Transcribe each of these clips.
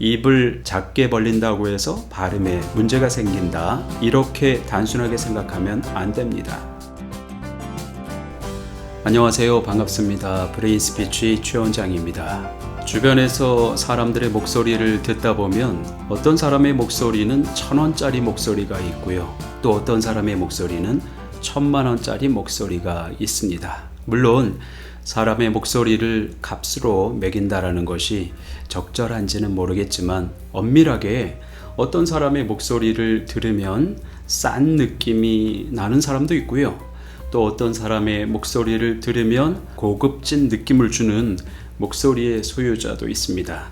입을 작게 벌린다고 해서 발음에 문제가 생긴다, 이렇게 단순하게 생각하면 안 됩니다. 안녕하세요. 반갑습니다. 브레인 스피치 최원장입니다. 주변에서 사람들의 목소리를 듣다 보면 어떤 사람의 목소리는 1,000원짜리 목소리가 있고요, 또 어떤 사람의 목소리는 1,000,000원짜리 목소리가 있습니다. 물론 사람의 목소리를 값으로 매긴다라는 것이 적절한지는 모르겠지만, 엄밀하게 어떤 사람의 목소리를 들으면 싼 느낌이 나는 사람도 있고요, 또 어떤 사람의 목소리를 들으면 고급진 느낌을 주는 목소리의 소유자도 있습니다.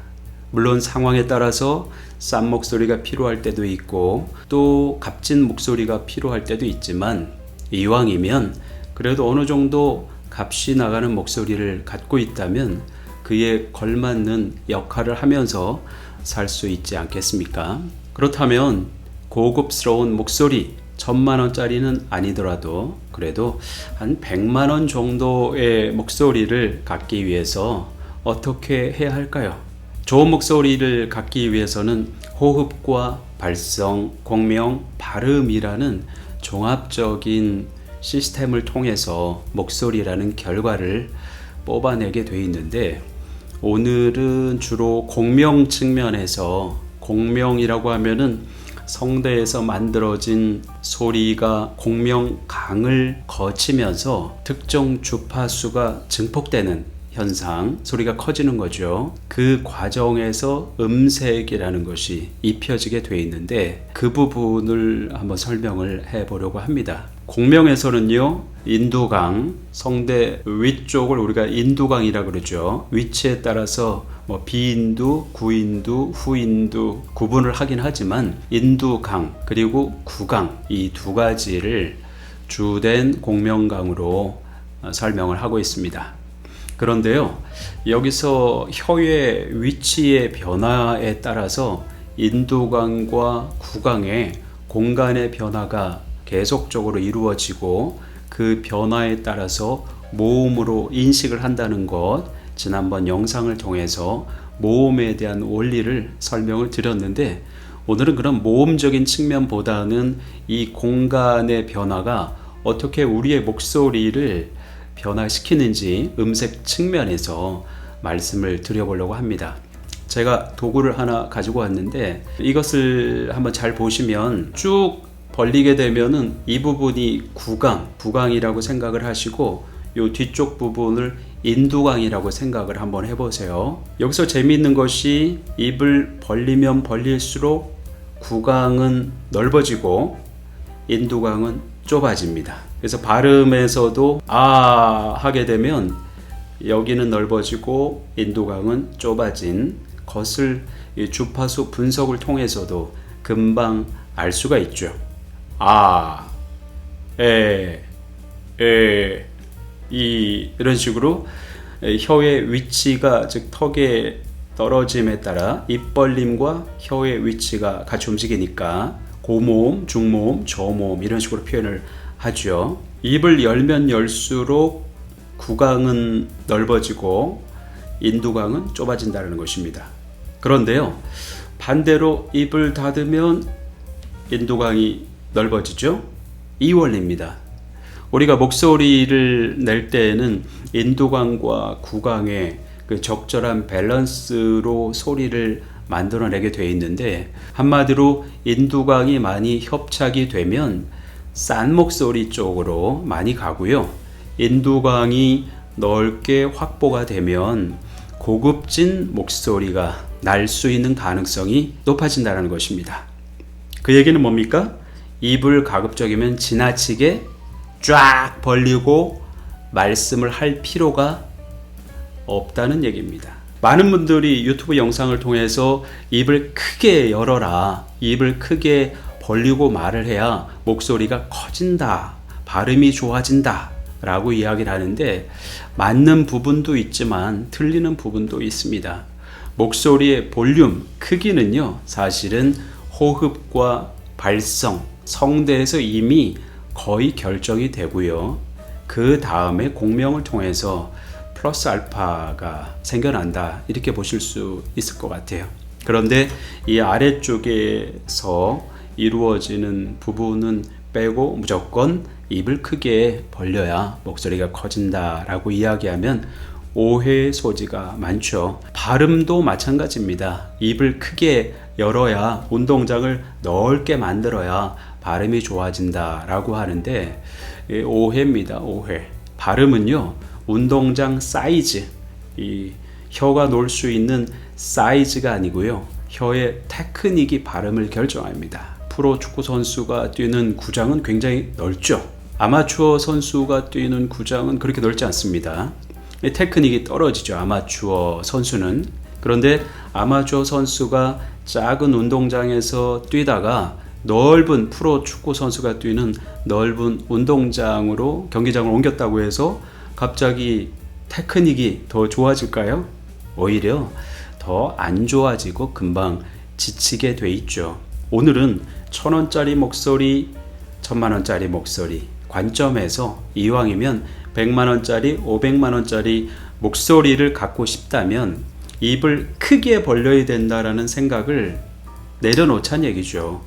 물론 상황에 따라서 싼 목소리가 필요할 때도 있고 또 값진 목소리가 필요할 때도 있지만, 이왕이면 그래도 어느 정도 값이 나가는 목소리를 갖고 있다면 그에 걸맞는 역할을 하면서 살 수 있지 않겠습니까? 그렇다면 고급스러운 목소리, 1,000,000원짜리는 아니더라도 그래도 한 100만원 정도의 목소리를 갖기 위해서 어떻게 해야 할까요? 좋은 목소리를 갖기 위해서는 호흡과 발성, 공명, 발음이라는 종합적인 시스템을 통해서 목소리라는 결과를 뽑아내게 되어 있는데, 오늘은 주로 공명 측면에서, 공명이라고 하면은 성대에서 만들어진 소리가 공명강을 거치면서 특정 주파수가 증폭되는 현상, 소리가 커지는 거죠. 그 과정에서 음색이라는 것이 입혀지게 되어 있는데, 그 부분을 한번 설명을 해보려고 합니다. 공명에서는요, 인두강, 성대 위쪽을 우리가 인두강이라고 그러죠. 위치에 따라서 비인두, 구인두, 후인두 구분을 하긴 하지만, 인두강 그리고 구강, 이 두 가지를 주된 공명강으로 설명을 하고 있습니다. 그런데요, 여기서 혀의 위치의 변화에 따라서 인두강과 구강의 공간의 변화가 계속적으로 이루어지고, 그 변화에 따라서 모음으로 인식을 한다는 것, 지난번 영상을 통해서 모음에 대한 원리를 설명을 드렸는데, 오늘은 그런 모음적인 측면보다는 이 공간의 변화가 어떻게 우리의 목소리를 변화시키는지 음색 측면에서 말씀을 드려보려고 합니다. 제가 도구를 하나 가지고 왔는데, 이것을 한번 잘 보시면 쭉 벌리게 되면은 이 부분이 구강이라고 생각을 하시고, 이 뒤쪽 부분을 인두강이라고 생각을 한번 해보세요. 여기서 재미있는 것이, 입을 벌리면 벌릴수록 구강은 넓어지고 인두강은 좁아집니다. 그래서 발음에서도 아 하게 되면 여기는 넓어지고 인두강은 좁아진 것을 이 주파수 분석을 통해서도 금방 알 수가 있죠. 아, 이런 식으로 혀의 위치가, 즉 턱의 떨어짐에 따라 입 벌림과 혀의 위치가 같이 움직이니까 고모음, 중모음, 저모음 이런 식으로 표현을 하죠. 입을 열면 열수록 구강은 넓어지고 인두강은 좁아진다는 것입니다. 그런데요, 반대로 입을 닫으면 인두강이 넓어지죠. 이 원리입니다. 우리가 목소리를 낼 때에는 인두강과 구강의 그 적절한 밸런스로 소리를 만들어내게 되어 있는데, 한마디로 인두강이 많이 협착이 되면 싼 목소리 쪽으로 많이 가고요, 인두강이 넓게 확보가 되면 고급진 목소리가 날 수 있는 가능성이 높아진다는 것입니다. 그 얘기는 뭡니까? 입을 가급적이면 지나치게 쫙 벌리고 말씀을 할 필요가 없다는 얘기입니다. 많은 분들이 유튜브 영상을 통해서 입을 크게 열어라, 입을 크게 벌리고 말을 해야 목소리가 커진다, 발음이 좋아진다 라고 이야기를 하는데, 맞는 부분도 있지만 틀리는 부분도 있습니다. 목소리의 볼륨, 크기는요, 사실은 호흡과 발성, 성대에서 이미 거의 결정이 되고요, 그 다음에 공명을 통해서 플러스 알파가 생겨난다, 이렇게 보실 수 있을 것 같아요. 그런데 이 아래쪽에서 이루어지는 부분은 빼고 무조건 입을 크게 벌려야 목소리가 커진다라고 이야기하면 오해의 소지가 많죠. 발음도 마찬가지입니다. 입을 크게 열어야, 운동장을 넓게 만들어야 발음이 좋아진다라고 하는데 오해입니다. 오해. 발음은요, 운동장 사이즈, 이 혀가 놀 수 있는 사이즈가 아니고요, 혀의 테크닉이 발음을 결정합니다. 프로 축구 선수가 뛰는 구장은 굉장히 넓죠. 아마추어 선수가 뛰는 구장은 그렇게 넓지 않습니다. 테크닉이 떨어지죠, 아마추어 선수는. 그런데 아마추어 선수가 작은 운동장에서 뛰다가 넓은 프로 축구 선수가 뛰는 넓은 운동장으로, 경기장을 옮겼다고 해서 갑자기 테크닉이 더 좋아질까요? 오히려 더 안 좋아지고 금방 지치게 돼 있죠. 오늘은 1,000원짜리 목소리, 10,000원짜리 목소리 관점에서 이왕이면 100만원짜리, 500만원짜리 목소리를 갖고 싶다면 입을 크게 벌려야 된다라는 생각을 내려놓자는 얘기죠.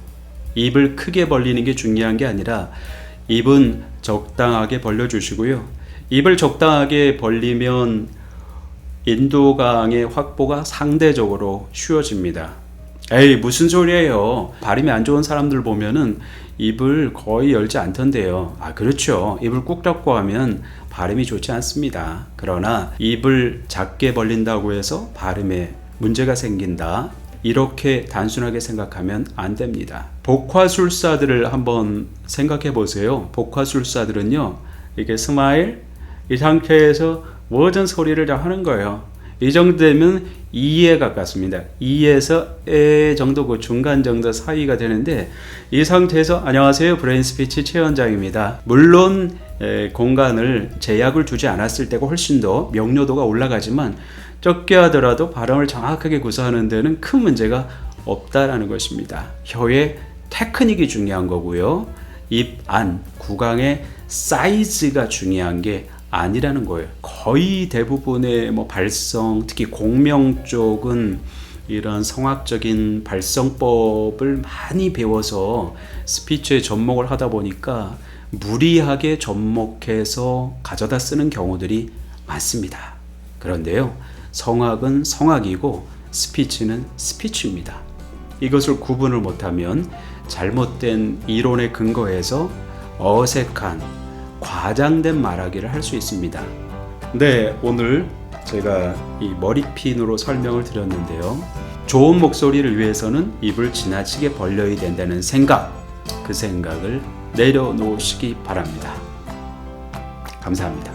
입을 크게 벌리는 게 중요한 게 아니라 입은 적당하게 벌려주시고요. 입을 적당하게 벌리면 인두강의 확보가 상대적으로 쉬워집니다. 에이, 무슨 소리예요. 발음이 안 좋은 사람들 보면은 입을 거의 열지 않던데요. 아, 그렇죠. 입을 꾹 닫고 하면 발음이 좋지 않습니다. 그러나 입을 작게 벌린다고 해서 발음에 문제가 생긴다, 이렇게 단순하게 생각하면 안 됩니다. 복화술사들을 한번 생각해 보세요. 복화술사들은요, 이게 스마일, 이 상태에서 워전 소리를 하는 거예요. 이 정도 되면 이에 가깝습니다. 이에서 에 정도, 그 중간 정도 사이가 되는데, 이 상태에서 안녕하세요, 브레인 스피치 최원장입니다. 물론 공간을 제약을 두지 않았을 때가 훨씬 더 명료도가 올라가지만, 적게 하더라도 발음을 정확하게 구사하는 데는 큰 문제가 없다라는 것입니다. 혀의 테크닉이 중요한 거고요, 입 안 구강의 사이즈가 중요한 게 아니라는 거예요. 거의 대부분의 발성, 특히 공명 쪽은 이런 성악적인 발성법을 많이 배워서 스피치에 접목을 하다 보니까 무리하게 접목해서 가져다 쓰는 경우들이 많습니다. 그런데요, 성악은 성악이고 스피치는 스피치입니다. 이것을 구분을 못하면 잘못된 이론에 근거해서 어색한, 과장된 말하기를 할 수 있습니다. 네, 오늘 제가 이 머리핀으로 설명을 드렸는데요. 좋은 목소리를 위해서는 입을 지나치게 벌려야 된다는 생각, 그 생각을 내려놓으시기 바랍니다. 감사합니다.